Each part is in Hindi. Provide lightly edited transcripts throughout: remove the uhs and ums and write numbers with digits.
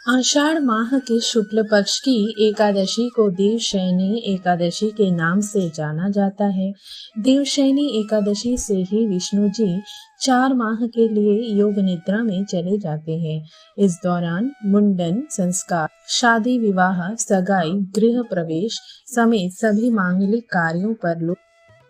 आषाढ़ माह के शुक्ल पक्ष की एकादशी को देवशयनी एकादशी के नाम से जाना जाता है। देवशयनी एकादशी से ही विष्णु जी 4 माह के लिए योग निद्रा में चले जाते हैं। इस दौरान मुंडन संस्कार, शादी विवाह, सगाई, गृह प्रवेश समेत सभी मांगलिक कार्यों पर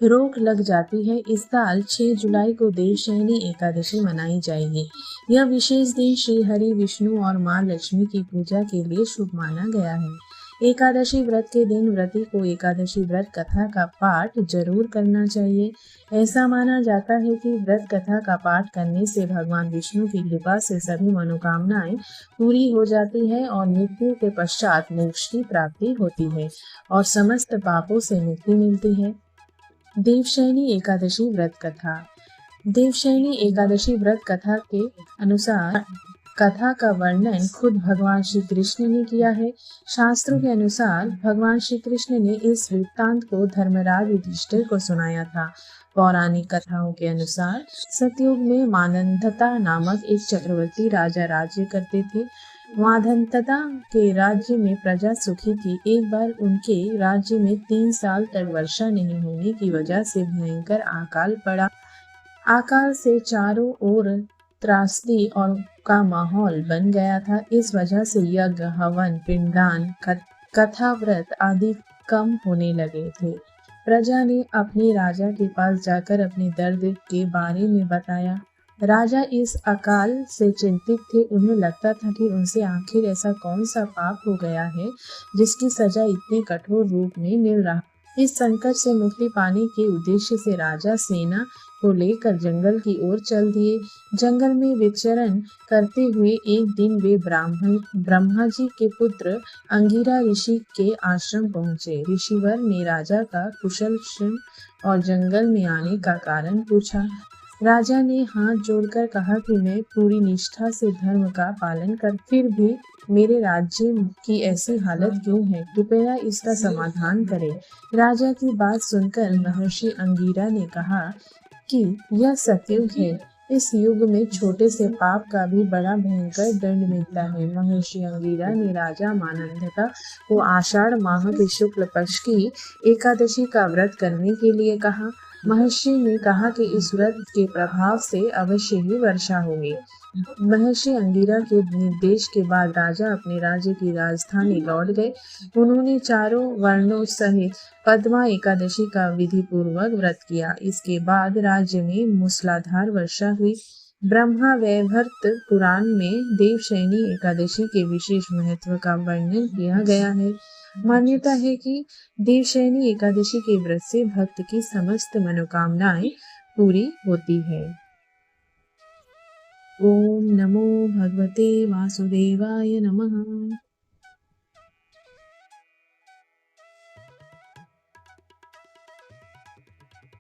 रोक लग जाती है। इस साल 6 जुलाई को देवशयनी एकादशी मनाई जाएगी। यह विशेष दिन श्री हरि, विष्णु और माँ लक्ष्मी की पूजा के लिए शुभ माना गया है। एकादशी व्रत के दिन व्रती को एकादशी व्रत कथा का पाठ जरूर करना चाहिए। ऐसा माना जाता है कि व्रत कथा का पाठ करने से भगवान विष्णु की कृपा से सभी मनोकामनाएं पूरी हो जाती है और मृत्यु के पश्चात मोक्ष की प्राप्ति होती है और समस्त पापों से मुक्ति मिलती है। देवशयनी एकादशी व्रत कथा। देवशयनी एकादशी व्रत कथा के अनुसार कथा का वर्णन खुद भगवान श्री कृष्ण ने किया है। शास्त्रों के अनुसार भगवान श्री कृष्ण ने इस वृत्तांत को धर्मराज युधिष्ठिर को सुनाया था। पौराणिक कथाओं के अनुसार सतयुग में मानंदता नामक एक चक्रवर्ती राजा राज्य करते थे। माधंतता के राज्य में प्रजा सुखी थी। एक बार उनके राज्य में 3 साल तक वर्षा नहीं होने की वजह से भयंकर अकाल पड़ा। अकाल से चारों ओर त्रासदी और का माहौल बन गया था। इस वजह से यज्ञ, हवन, पिंडदान, कथा, व्रत आदि कम होने लगे थे। प्रजा ने अपने राजा के पास जाकर अपने दर्द के बारे में बताया। राजा इस अकाल से चिंतित थे। उन्हें लगता था कि उनसे आखिर ऐसा कौन सा पाप हो गया है जिसकी सजा इतने कठोर रूप में मिल रहा। इस संकट से मुक्ति पाने के उद्देश्य से राजा सेना को लेकर जंगल की ओर चल दिए। जंगल में विचरण करते हुए एक दिन वे ब्रह्मा जी के पुत्र अंगिरा ऋषि के आश्रम पहुंचे। ऋषिवर ने राजा का कुशल क्षेम और जंगल में आने का कारण पूछा। राजा ने हाथ जोड़कर कहा कि मैं पूरी निष्ठा से धर्म का पालन कर, फिर भी मेरे राज्य की ऐसी हालत क्यों है? कृपया इसका समाधान करें। राजा की बात सुनकर महर्षि अंगिरा ने कहा कि यह सतयुग है। इस युग में छोटे से पाप का भी बड़ा भयंकर दंड मिलता है। महर्षि अंगिरा ने राजा मानंदता को आषाढ़ माह के शुक्ल पक्ष की एकादशी का व्रत करने के लिए कहा। महर्षि ने कहा कि इस व्रत के प्रभाव से अवश्य ही वर्षा होगी। महर्षि अंगिरा के निर्देश के बाद राजा अपने राज्य की राजधानी लौट गए। उन्होंने चारों वर्णों सहित पद्मा एकादशी का विधि पूर्वक व्रत किया। इसके बाद राज्य में मूसलाधार वर्षा हुई। ब्रह्मा वैवर्त पुराण में देवशयनी एकादशी के विशेष महत्व का वर्णन किया गया है। मान्यता है कि देवशयनी एकादशी के व्रत से भक्त की समस्त मनोकामनाएं पूरी होती है। ओम नमो भगवते वासुदेवाय नमः।